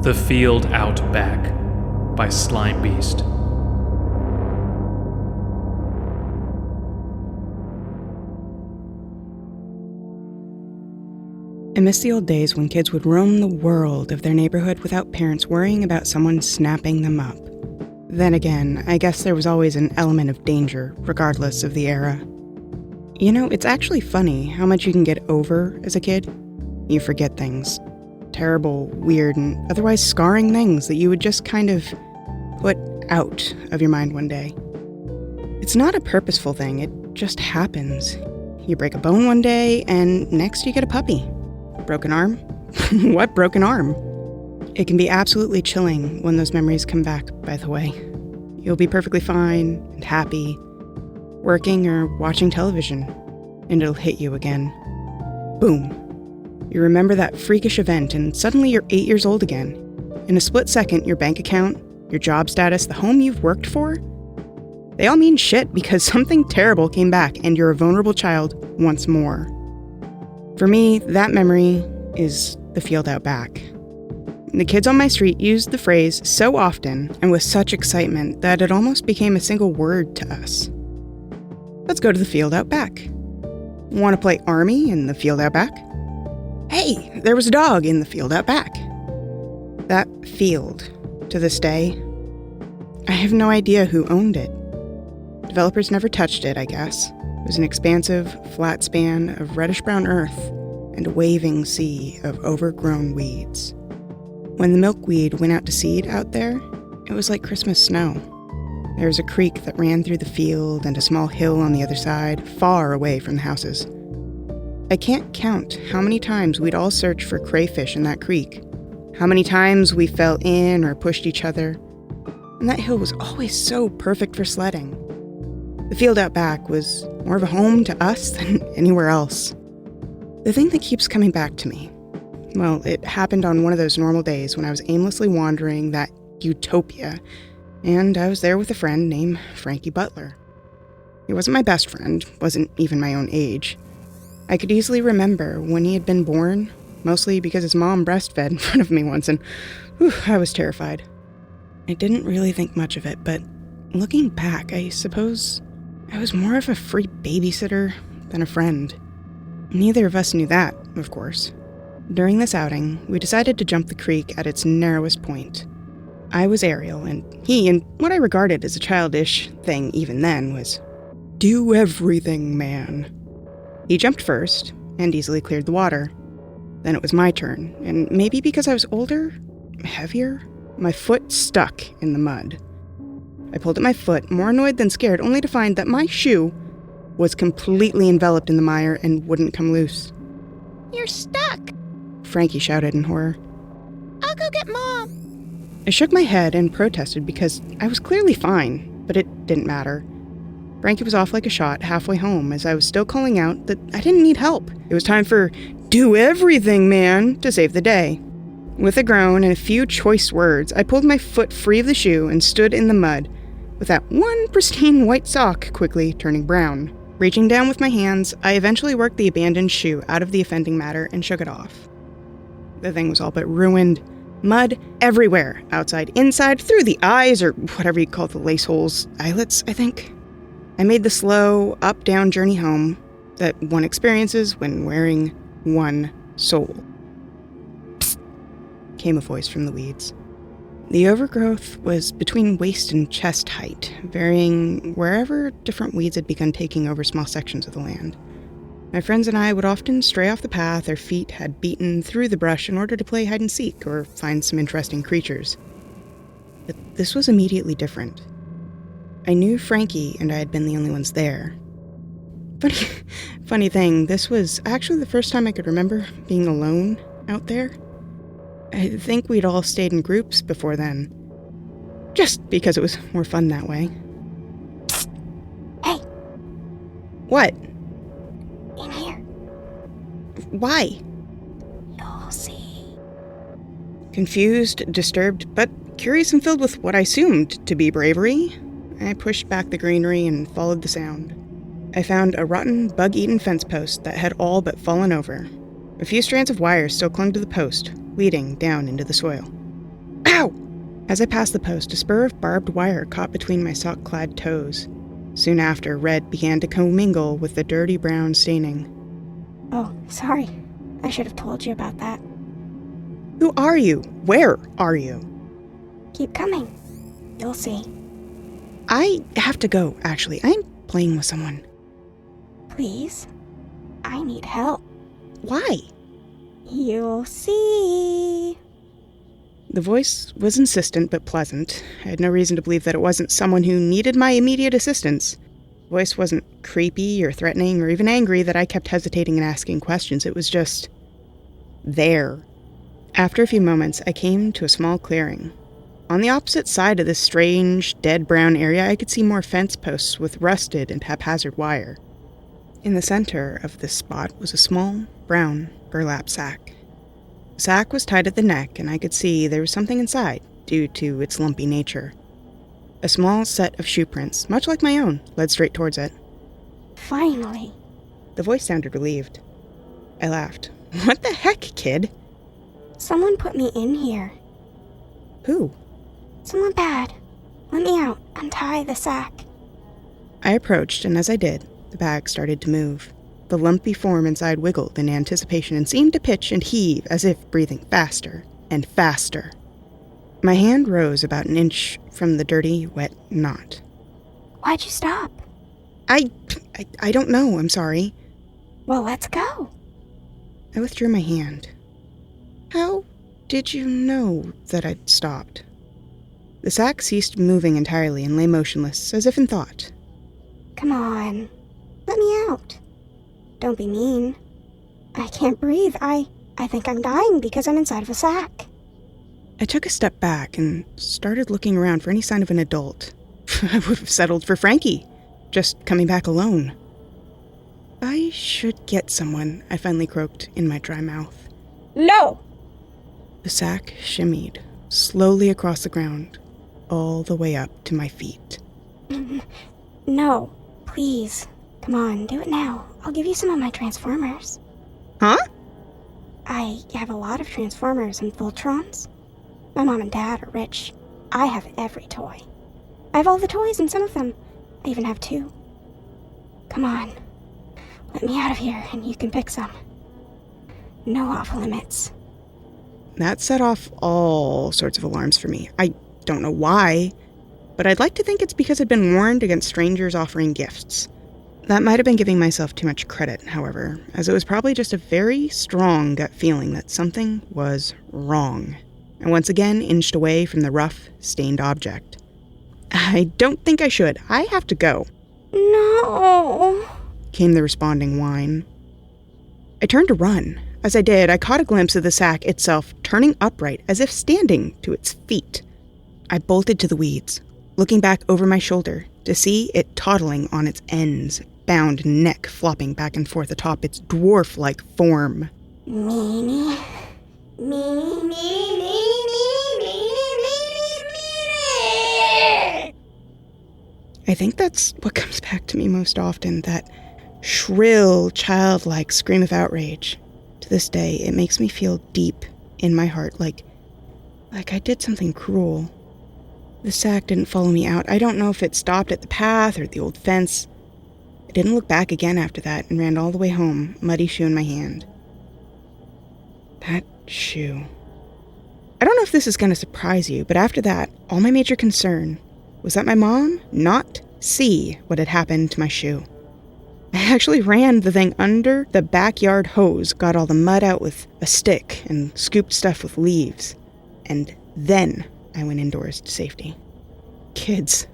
The Field Out Back by Slime Beast. I miss the old days when kids would roam the world of their neighborhood without parents worrying about someone snapping them up. Then again, I guess there was always an element of danger, regardless of the era. You know, it's actually funny how much you can get over as a kid. You forget things. Terrible, weird, and otherwise scarring things that you would just kind of put out of your mind one day. It's not a purposeful thing, it just happens. You break a bone one day, and next you get a puppy. Broken arm? What broken arm? It can be absolutely chilling when those memories come back, by the way. You'll be perfectly fine and happy, working or watching television, and it'll hit you again. Boom. You remember that freakish event, and suddenly you're 8 years old again. In a split second, your bank account, your job status, the home you've worked for, they all mean shit because something terrible came back and you're a vulnerable child once more. For me, that memory is the field out back. The kids on my street used the phrase so often and with such excitement that it almost became a single word to us. Let's go to the field out back. Want to play army in the field out back? Hey, there was a dog in the field out back. That field, to this day, I have no idea who owned it. Developers never touched it, I guess. It was an expansive, flat span of reddish-brown earth and a waving sea of overgrown weeds. When the milkweed went out to seed out there, it was like Christmas snow. There was a creek that ran through the field and a small hill on the other side, far away from the houses. I can't count how many times we'd all search for crayfish in that creek, how many times we fell in or pushed each other, and that hill was always so perfect for sledding. The field out back was more of a home to us than anywhere else. The thing that keeps coming back to me, well, it happened on one of those normal days when I was aimlessly wandering that utopia, and I was there with a friend named Frankie Butler. He wasn't my best friend, wasn't even my own age. I could easily remember when he had been born, mostly because his mom breastfed in front of me once, and I was terrified. I didn't really think much of it, but looking back, I suppose I was more of a free babysitter than a friend. Neither of us knew that, of course. During this outing, we decided to jump the creek at its narrowest point. I was Ariel, and he, in what I regarded as a childish thing even then, was do everything man. He jumped first, and easily cleared the water. Then it was my turn, and maybe because I was older, heavier, my foot stuck in the mud. I pulled at my foot, more annoyed than scared, only to find that my shoe was completely enveloped in the mire and wouldn't come loose. "You're stuck!" Frankie shouted in horror. "I'll go get Mom!" I shook my head and protested because I was clearly fine, but it didn't matter. Frankie was off like a shot halfway home as I was still calling out that I didn't need help. It was time for do everything man to save the day. With a groan and a few choice words, I pulled my foot free of the shoe and stood in the mud, with that one pristine white sock quickly turning brown. Reaching down with my hands, I eventually worked the abandoned shoe out of the offending matter and shook it off. The thing was all but ruined. Mud everywhere, outside, inside, through the eyes, or whatever you call the lace holes, eyelets, I think. I made the slow, up-down journey home that one experiences when wearing one soul. Psst, came a voice from the weeds. The overgrowth was between waist and chest height, varying wherever different weeds had begun taking over small sections of the land. My friends and I would often stray off the path our feet had beaten through the brush in order to play hide-and-seek or find some interesting creatures. But this was immediately different. I knew Frankie and I had been the only ones there. Funny thing, this was actually the first time I could remember being alone out there. I think we'd all stayed in groups before then, just because it was more fun that way. Psst. Hey! What? In here. Why? You'll see. Confused, disturbed, but curious and filled with what I assumed to be bravery, I pushed back the greenery and followed the sound. I found a rotten, bug-eaten fence post that had all but fallen over. A few strands of wire still clung to the post, leading down into the soil. Ow! As I passed the post, a spur of barbed wire caught between my sock-clad toes. Soon after, red began to commingle with the dirty brown staining. Oh, sorry. I should have told you about that. Who are you? Where are you? Keep coming. You'll see. I have to go, actually. I'm playing with someone. Please? I need help. Why? You'll see. The voice was insistent but pleasant. I had no reason to believe that it wasn't someone who needed my immediate assistance. The voice wasn't creepy or threatening or even angry that I kept hesitating and asking questions. It was just there. After a few moments, I came to a small clearing. On the opposite side of this strange, dead brown area, I could see more fence posts with rusted and haphazard wire. In the center of this spot was a small, brown burlap sack. The sack was tied at the neck, and I could see there was something inside, due to its lumpy nature. A small set of shoe prints, much like my own, led straight towards it. Finally. The voice sounded relieved. I laughed. What the heck, kid? Someone put me in here. Who? Someone bad. Let me out. Untie the sack. I approached, and as I did, the bag started to move. The lumpy form inside wiggled in anticipation and seemed to pitch and heave as if breathing faster and faster. My hand rose about an inch from the dirty, wet knot. Why'd you stop? I don't know, I'm sorry. Well, let's go. I withdrew my hand. How did you know that I'd stopped? The sack ceased moving entirely and lay motionless, as if in thought. Come on. Let me out. Don't be mean. I can't breathe. I think I'm dying because I'm inside of a sack. I took a step back and started looking around for any sign of an adult. I would have settled for Frankie, just coming back alone. I should get someone, I finally croaked in my dry mouth. No! The sack shimmied slowly across the ground, all the way up to my feet. No, please. Come on, do it now. I'll give you some of my Transformers. Huh? I have a lot of Transformers and Voltrons. My mom and dad are rich. I have every toy. I have all the toys and some of them. I even have 2. Come on. Let me out of here and you can pick some. No off limits. That set off all sorts of alarms for me. I don't know why, but I'd like to think it's because I'd been warned against strangers offering gifts. That might have been giving myself too much credit, however, as it was probably just a very strong gut feeling that something was wrong, and once again inched away from the rough, stained object. I don't think I should. I have to go. No, came the responding whine. I turned to run. As I did, I caught a glimpse of the sack itself turning upright as if standing to its feet. I bolted to the weeds, looking back over my shoulder to see it toddling on its ends, bound neck flopping back and forth atop its dwarf-like form. Meanie. I think that's what comes back to me most often, that shrill, childlike scream of outrage. To this day, it makes me feel deep in my heart, like I did something cruel. The sack didn't follow me out. I don't know if it stopped at the path or the old fence. I didn't look back again after that and ran all the way home, a muddy shoe in my hand. That shoe. I don't know if this is going to surprise you, but after that, all my major concern was that my mom not see what had happened to my shoe. I actually ran the thing under the backyard hose, got all the mud out with a stick, and scooped stuff with leaves. And then I went indoors to safety. Kids.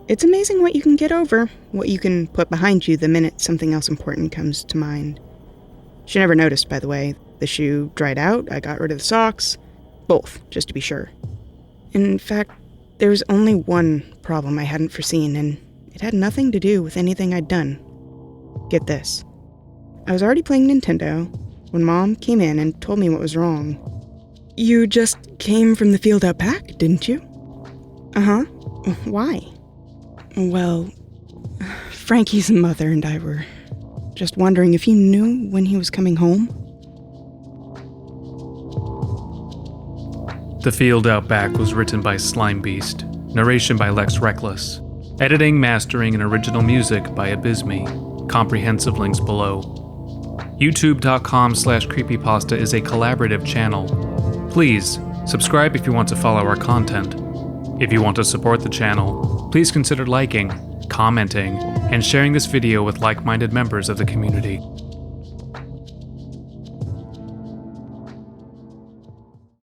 It's amazing what you can get over, what you can put behind you the minute something else important comes to mind. She never noticed, by the way. The shoe dried out, I got rid of the socks. Both, just to be sure. In fact, there was only one problem I hadn't foreseen, and it had nothing to do with anything I'd done. Get this. I was already playing Nintendo when Mom came in and told me what was wrong. You just came from the field out back, didn't you? Uh-huh. Why? Well, Frankie's mother and I were just wondering if you knew when he was coming home. The Field Out Back was written by Slime Beast. Narration by Lex Reckless. Editing, mastering, and original music by Abysme. Comprehensive links below. YouTube.com/Creepypasta is a collaborative channel. Please, subscribe if you want to follow our content. If you want to support the channel, please consider liking, commenting, and sharing this video with like-minded members of the community.